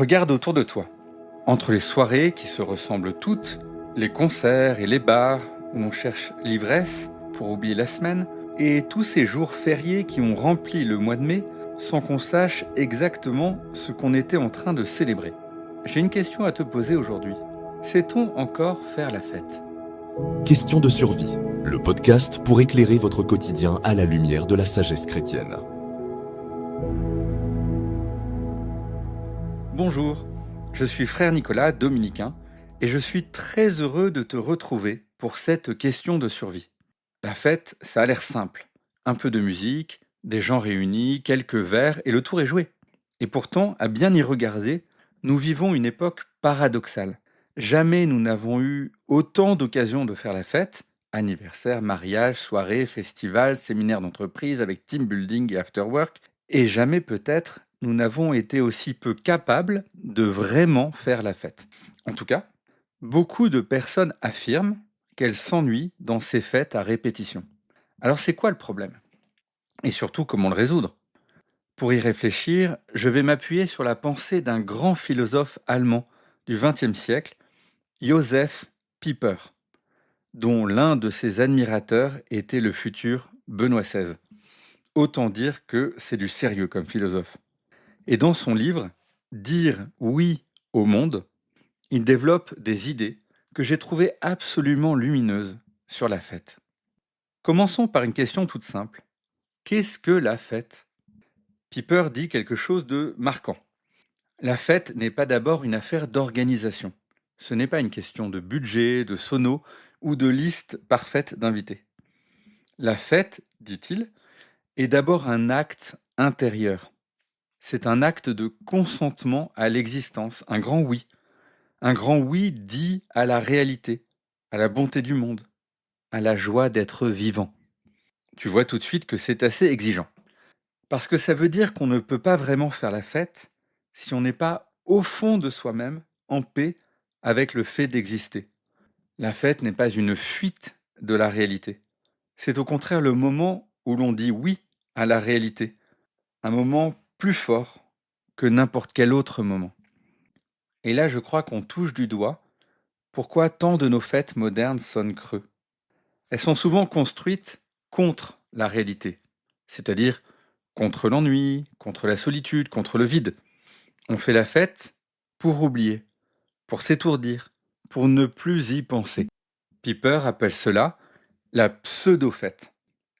Regarde autour de toi. Entre les soirées qui se ressemblent toutes, les concerts et les bars où l'on cherche l'ivresse pour oublier la semaine, et tous ces jours fériés qui ont rempli le mois de mai sans qu'on sache exactement ce qu'on était en train de célébrer. J'ai une question à te poser aujourd'hui. Sait-on encore faire la fête ? Question de survie, le podcast pour éclairer votre quotidien à la lumière de la sagesse chrétienne. Bonjour, je suis frère Nicolas, dominicain, et je suis très heureux de te retrouver pour cette question de survie. La fête, ça a l'air simple. Un peu de musique, des gens réunis, quelques verres, et le tour est joué. Et pourtant, à bien y regarder, nous vivons une époque paradoxale. Jamais nous n'avons eu autant d'occasions de faire la fête, anniversaire, mariage, soirée, festival, séminaire d'entreprise avec team building et after work, et jamais peut-être nous n'avons été aussi peu capables de vraiment faire la fête. En tout cas, beaucoup de personnes affirment qu'elles s'ennuient dans ces fêtes à répétition. Alors c'est quoi le problème ? Et surtout, comment le résoudre ? Pour y réfléchir, je vais m'appuyer sur la pensée d'un grand philosophe allemand du XXe siècle, Joseph Pieper, dont l'un de ses admirateurs était le futur Benoît XVI. Autant dire que c'est du sérieux comme philosophe. Et dans son livre « Dire oui au monde », il développe des idées que j'ai trouvées absolument lumineuses sur la fête. Commençons par une question toute simple. Qu'est-ce que la fête ? Piper dit quelque chose de marquant. La fête n'est pas d'abord une affaire d'organisation. Ce n'est pas une question de budget, de sono ou de liste parfaite d'invités. La fête, dit-il, est d'abord un acte intérieur. C'est un acte de consentement à l'existence, un grand oui. Un grand oui dit à la réalité, à la bonté du monde, à la joie d'être vivant. Tu vois tout de suite que c'est assez exigeant. Parce que ça veut dire qu'on ne peut pas vraiment faire la fête si on n'est pas au fond de soi-même en paix avec le fait d'exister. La fête n'est pas une fuite de la réalité. C'est au contraire le moment où l'on dit oui à la réalité. Un moment plus fort que n'importe quel autre moment. Et là, je crois qu'on touche du doigt pourquoi tant de nos fêtes modernes sonnent creux. Elles sont souvent construites contre la réalité, c'est-à-dire contre l'ennui, contre la solitude, contre le vide. On fait la fête pour oublier, pour s'étourdir, pour ne plus y penser. Piper appelle cela la pseudo-fête.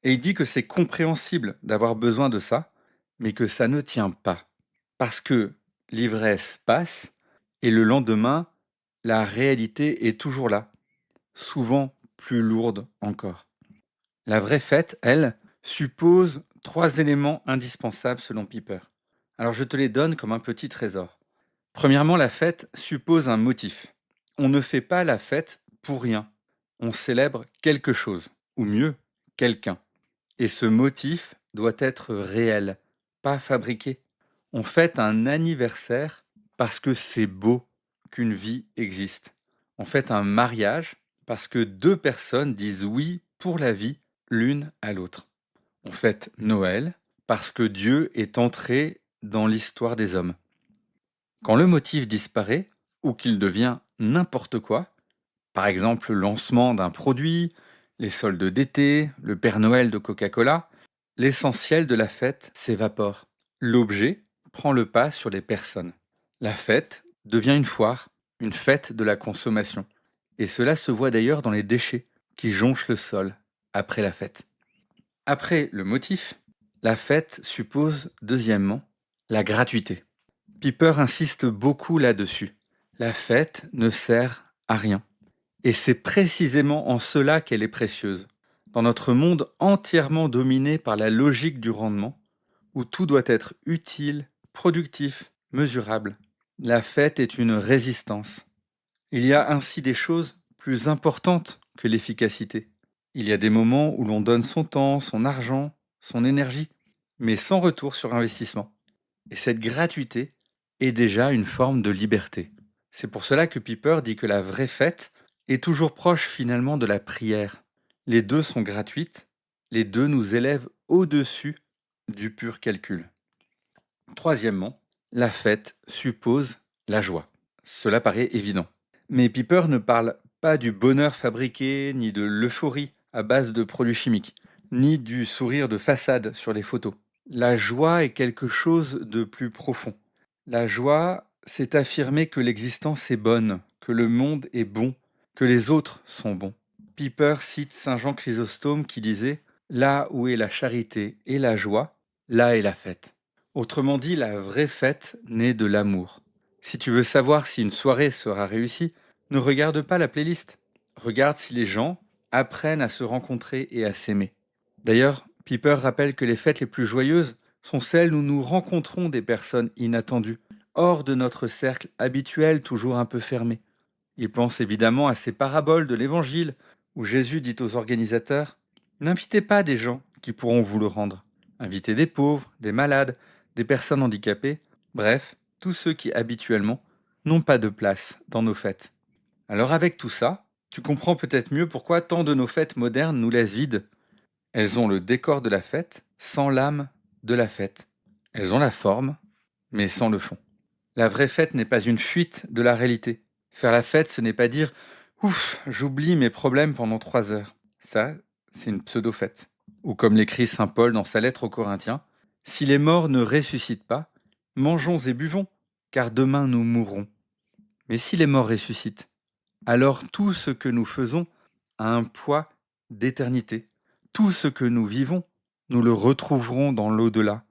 Et il dit que c'est compréhensible d'avoir besoin de ça, mais que ça ne tient pas. Parce que l'ivresse passe et le lendemain, la réalité est toujours là, souvent plus lourde encore. La vraie fête, elle, suppose 3 éléments indispensables selon Piper. Alors je te les donne comme un petit trésor. Premièrement, la fête suppose un motif. On ne fait pas la fête pour rien. On célèbre quelque chose, ou mieux, quelqu'un. Et ce motif doit être réel, pas fabriqué. On fête un anniversaire parce que c'est beau qu'une vie existe. On fête un mariage parce que 2 personnes disent oui pour la vie l'une à l'autre. On fête Noël parce que Dieu est entré dans l'histoire des hommes. Quand le motif disparaît ou qu'il devient n'importe quoi, par exemple le lancement d'un produit, les soldes d'été, le Père Noël de Coca-Cola, l'essentiel de la fête s'évapore. L'objet prend le pas sur les personnes. La fête devient une foire, une fête de la consommation. Et cela se voit d'ailleurs dans les déchets qui jonchent le sol après la fête. Après le motif, la fête suppose, deuxièmement, la gratuité. Piper insiste beaucoup là-dessus. La fête ne sert à rien. Et c'est précisément en cela qu'elle est précieuse. Dans notre monde entièrement dominé par la logique du rendement, où tout doit être utile, productif, mesurable, la fête est une résistance. Il y a ainsi des choses plus importantes que l'efficacité. Il y a des moments où l'on donne son temps, son argent, son énergie, mais sans retour sur investissement. Et cette gratuité est déjà une forme de liberté. C'est pour cela que Piper dit que la vraie fête est toujours proche finalement de la prière. Les deux sont gratuites, les deux nous élèvent au-dessus du pur calcul. Troisièmement, la fête suppose la joie. Cela paraît évident. Mais Piper ne parle pas du bonheur fabriqué, ni de l'euphorie à base de produits chimiques, ni du sourire de façade sur les photos. La joie est quelque chose de plus profond. La joie, c'est affirmer que l'existence est bonne, que le monde est bon, que les autres sont bons. Piper cite Saint Jean Chrysostome qui disait « Là où est la charité et la joie, là est la fête ». Autrement dit, la vraie fête naît de l'amour. Si tu veux savoir si une soirée sera réussie, ne regarde pas la playlist. Regarde si les gens apprennent à se rencontrer et à s'aimer. D'ailleurs, Piper rappelle que les fêtes les plus joyeuses sont celles où nous rencontrons des personnes inattendues, hors de notre cercle habituel toujours un peu fermé. Il pense évidemment à ces paraboles de l'Évangile où Jésus dit aux organisateurs « N'invitez pas des gens qui pourront vous le rendre. Invitez des pauvres, des malades, des personnes handicapées, bref, tous ceux qui habituellement n'ont pas de place dans nos fêtes. » Alors avec tout ça, tu comprends peut-être mieux pourquoi tant de nos fêtes modernes nous laissent vides. Elles ont le décor de la fête, sans l'âme de la fête. Elles ont la forme, mais sans le fond. La vraie fête n'est pas une fuite de la réalité. Faire la fête, ce n'est pas dire « Ouf, j'oublie mes problèmes pendant 3 heures ». Ça, c'est une pseudo-fête. Ou comme l'écrit saint Paul dans sa lettre aux Corinthiens, « Si les morts ne ressuscitent pas, mangeons et buvons, car demain nous mourrons. Mais si les morts ressuscitent, alors tout ce que nous faisons a un poids d'éternité. Tout ce que nous vivons, nous le retrouverons dans l'au-delà,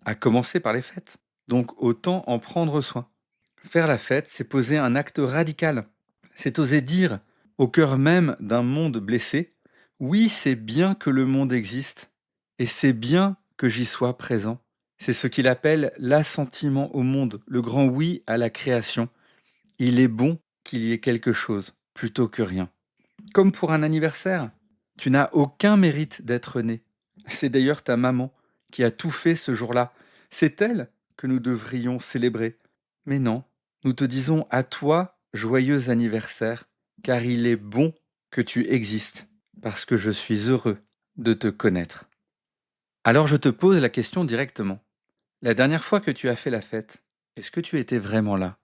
à commencer par les fêtes. Donc autant en prendre soin. Faire la fête, c'est poser un acte radical. C'est oser dire, au cœur même d'un monde blessé, oui, c'est bien que le monde existe, et c'est bien que j'y sois présent. C'est ce qu'il appelle l'assentiment au monde, le grand oui à la création. Il est bon qu'il y ait quelque chose, plutôt que rien. Comme pour un anniversaire, tu n'as aucun mérite d'être né. C'est d'ailleurs ta maman qui a tout fait ce jour-là. C'est elle que nous devrions célébrer. Mais non, nous te disons à toi, joyeux anniversaire, car il est bon que tu existes, parce que je suis heureux de te connaître. Alors je te pose la question directement. La dernière fois que tu as fait la fête, est-ce que tu étais vraiment là?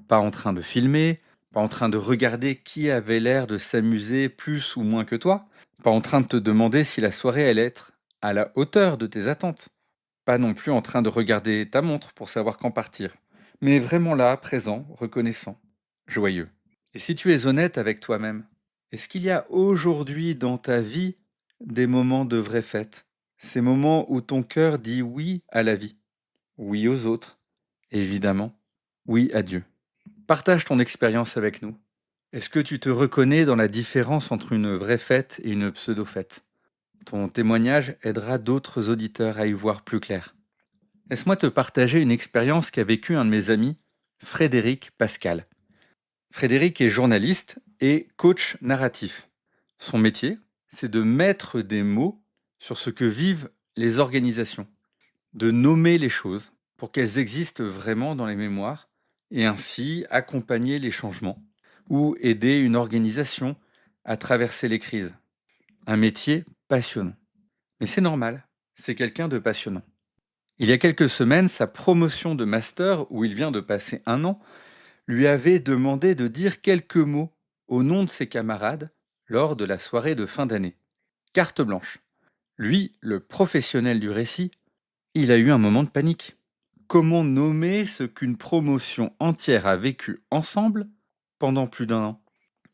Pas en train de filmer, pas en train de regarder qui avait l'air de s'amuser plus ou moins que toi, pas en train de te demander si la soirée allait être à la hauteur de tes attentes, pas non plus en train de regarder ta montre pour savoir quand partir, mais vraiment là, présent, reconnaissant, joyeux. Et si tu es honnête avec toi-même, est-ce qu'il y a aujourd'hui dans ta vie des moments de vraie fête, ces moments où ton cœur dit oui à la vie, oui aux autres, et évidemment, oui à Dieu? Partage ton expérience avec nous. Est-ce que tu te reconnais dans la différence entre une vraie fête et une pseudo-fête? Ton témoignage aidera d'autres auditeurs à y voir plus clair. Laisse-moi te partager une expérience qu'a vécue un de mes amis, Frédéric Pascal. Frédéric est journaliste et coach narratif. Son métier, c'est de mettre des mots sur ce que vivent les organisations, de nommer les choses pour qu'elles existent vraiment dans les mémoires et ainsi accompagner les changements ou aider une organisation à traverser les crises. Un métier passionnant. Mais c'est normal, c'est quelqu'un de passionnant. Il y a quelques semaines, sa promotion de master, où il vient de passer 1 an, lui avait demandé de dire quelques mots au nom de ses camarades lors de la soirée de fin d'année. Carte blanche. Lui, le professionnel du récit, il a eu un moment de panique. Comment nommer ce qu'une promotion entière a vécu ensemble pendant plus d'1 an?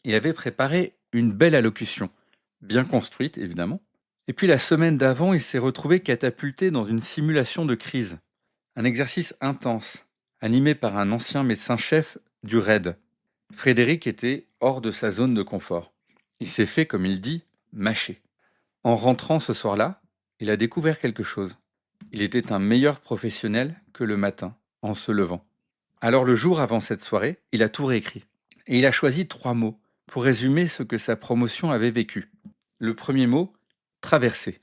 Il avait préparé une belle allocution, bien construite évidemment. Et puis la semaine d'avant, il s'est retrouvé catapulté dans une simulation de crise. Un exercice intense, animé par un ancien médecin-chef du RAID. Frédéric était hors de sa zone de confort. Il s'est fait, comme il dit, mâcher. En rentrant ce soir-là, il a découvert quelque chose. Il était un meilleur professionnel que le matin, en se levant. Alors le jour avant cette soirée, il a tout réécrit. Et il a choisi 3 mots pour résumer ce que sa promotion avait vécu. Le premier mot, traverser.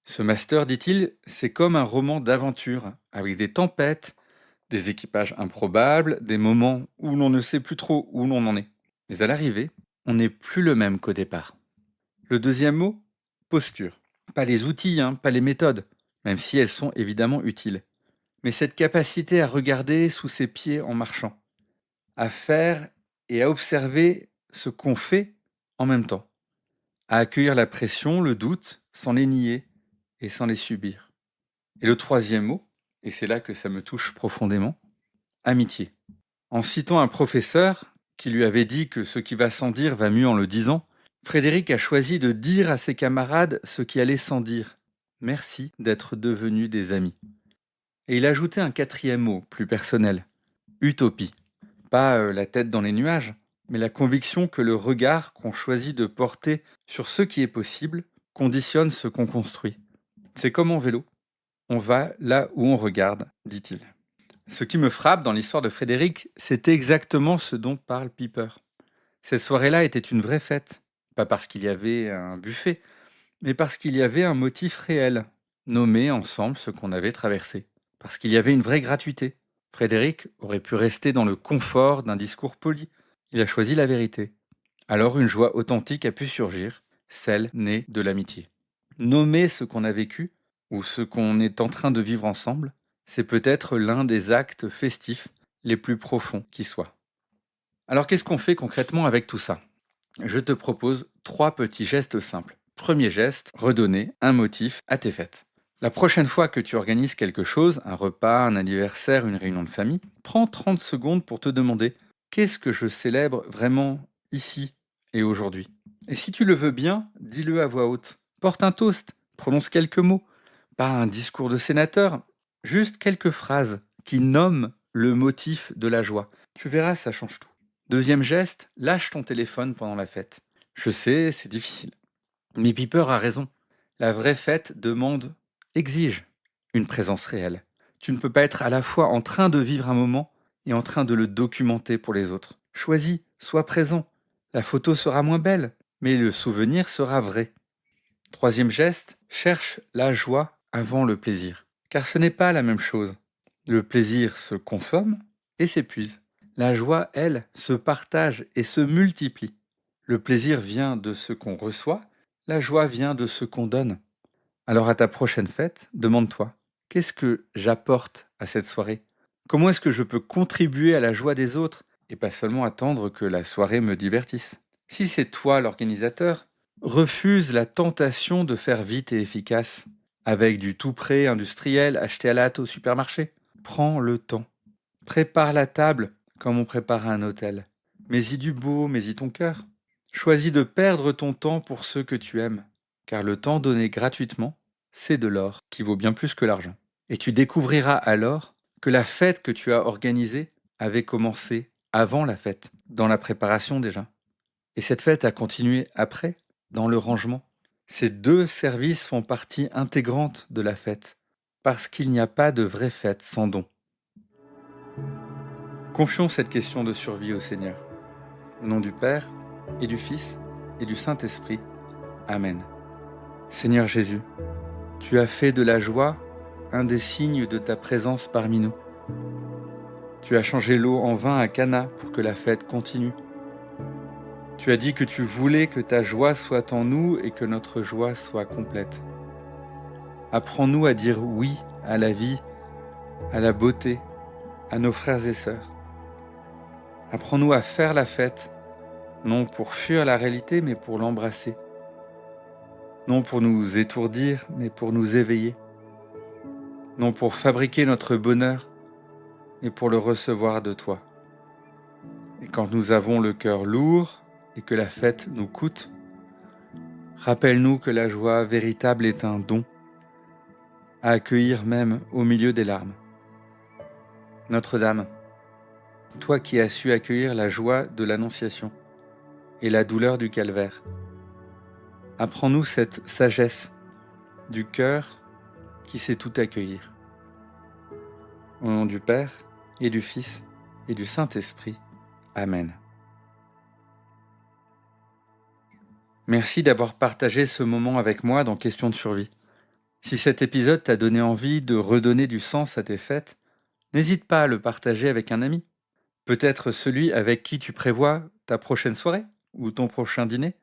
Ce master, dit-il, c'est comme un roman d'aventure, avec des tempêtes, des équipages improbables, des moments où l'on ne sait plus trop où l'on en est. Mais à l'arrivée, on n'est plus le même qu'au départ. Le deuxième mot, posture. Pas les outils, pas les méthodes, même si elles sont évidemment utiles. Mais cette capacité à regarder sous ses pieds en marchant. à faire et à observer ce qu'on fait en même temps, à accueillir la pression, le doute, sans les nier et sans les subir. Et le troisième mot, et c'est là que ça me touche profondément, amitié. En citant un professeur qui lui avait dit que ce qui va sans dire va mieux en le disant, Frédéric a choisi de dire à ses camarades ce qui allait sans dire. Merci d'être devenus des amis. Et il a ajouté un quatrième mot, plus personnel, utopie. Pas la tête dans les nuages, mais la conviction que le regard qu'on choisit de porter sur ce qui est possible conditionne ce qu'on construit. C'est comme en vélo. On va là où on regarde, dit-il. Ce qui me frappe dans l'histoire de Frédéric, c'est exactement ce dont parle Piper. Cette soirée-là était une vraie fête. Pas parce qu'il y avait un buffet, mais parce qu'il y avait un motif réel, nommer ensemble ce qu'on avait traversé. Parce qu'il y avait une vraie gratuité. Frédéric aurait pu rester dans le confort d'un discours poli. Il a choisi la vérité. Alors une joie authentique a pu surgir, celle née de l'amitié. Nommer ce qu'on a vécu, ou ce qu'on est en train de vivre ensemble, c'est peut-être l'un des actes festifs les plus profonds qui soient. Alors qu'est-ce qu'on fait concrètement avec tout ça ? Je te propose 3 petits gestes simples. Premier geste, redonner un motif à tes fêtes. La prochaine fois que tu organises quelque chose, un repas, un anniversaire, une réunion de famille, prends 30 secondes pour te demander qu'est-ce que je célèbre vraiment ici et aujourd'hui. Et si tu le veux bien, dis-le à voix haute. Porte un toast, prononce quelques mots, pas un discours de sénateur, juste quelques phrases qui nomment le motif de la joie. Tu verras, ça change tout. Deuxième geste, lâche ton téléphone pendant la fête. Je sais, c'est difficile. Mais Piper a raison. La vraie fête exige une présence réelle. Tu ne peux pas être à la fois en train de vivre un moment et en train de le documenter pour les autres. Choisis, sois présent. La photo sera moins belle, mais le souvenir sera vrai. Troisième geste, cherche la joie avant le plaisir. Car ce n'est pas la même chose. Le plaisir se consomme et s'épuise. La joie, elle, se partage et se multiplie. Le plaisir vient de ce qu'on reçoit, la joie vient de ce qu'on donne. Alors à ta prochaine fête, demande-toi, qu'est-ce que j'apporte à cette soirée ? Comment est-ce que je peux contribuer à la joie des autres et pas seulement attendre que la soirée me divertisse ? Si c'est toi l'organisateur, refuse la tentation de faire vite et efficace, avec du tout prêt industriel acheté à la hâte au supermarché. Prends le temps. Prépare la table comme on prépare un hôtel. Mets-y du beau, mets-y ton cœur. Choisis de perdre ton temps pour ceux que tu aimes, car le temps donné gratuitement, c'est de l'or qui vaut bien plus que l'argent. Et tu découvriras alors que la fête que tu as organisée avait commencé avant la fête, dans la préparation déjà. Et cette fête a continué après, dans le rangement. Ces 2 services font partie intégrante de la fête, parce qu'il n'y a pas de vraie fête sans don. Confions cette question de survie au Seigneur. Au nom du Père, et du Fils, et du Saint-Esprit. Amen. Seigneur Jésus, tu as fait de la joie un des signes de ta présence parmi nous. Tu as changé l'eau en vin à Cana pour que la fête continue. Tu as dit que tu voulais que ta joie soit en nous et que notre joie soit complète. Apprends-nous à dire oui à la vie, à la beauté, à nos frères et sœurs. Apprends-nous à faire la fête, non pour fuir la réalité, mais pour l'embrasser. Non pour nous étourdir, mais pour nous éveiller. Non pour fabriquer notre bonheur, mais pour le recevoir de toi. Et quand nous avons le cœur lourd et que la fête nous coûte, rappelle-nous que la joie véritable est un don, à accueillir même au milieu des larmes. Notre-Dame, toi qui as su accueillir la joie de l'Annonciation et la douleur du calvaire, apprends-nous cette sagesse du cœur qui sait tout accueillir. Au nom du Père, et du Fils, et du Saint-Esprit. Amen. Merci d'avoir partagé ce moment avec moi dans Question de survie. Si cet épisode t'a donné envie de redonner du sens à tes fêtes, n'hésite pas à le partager avec un ami. Peut-être celui avec qui tu prévois ta prochaine soirée ou ton prochain dîner.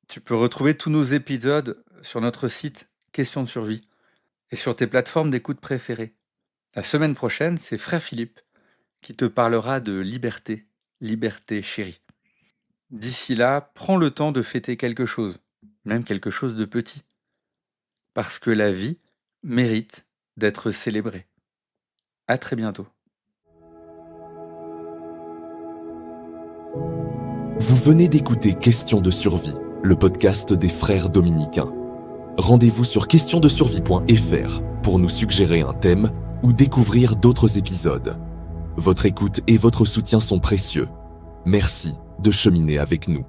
Tu peux retrouver tous nos épisodes sur notre site Question de survie et sur tes plateformes d'écoute préférées. La semaine prochaine, c'est Frère Philippe qui te parlera de liberté liberté chérie. D'ici là, prends le temps de fêter quelque chose, même quelque chose de petit, parce que la vie mérite d'être célébrée. À très bientôt. Vous venez d'écouter Questions de survie, le podcast des frères dominicains. Rendez-vous sur questionsdesurvie.fr pour nous suggérer un thème ou découvrir d'autres épisodes. Votre écoute et votre soutien sont précieux. Merci de cheminer avec nous.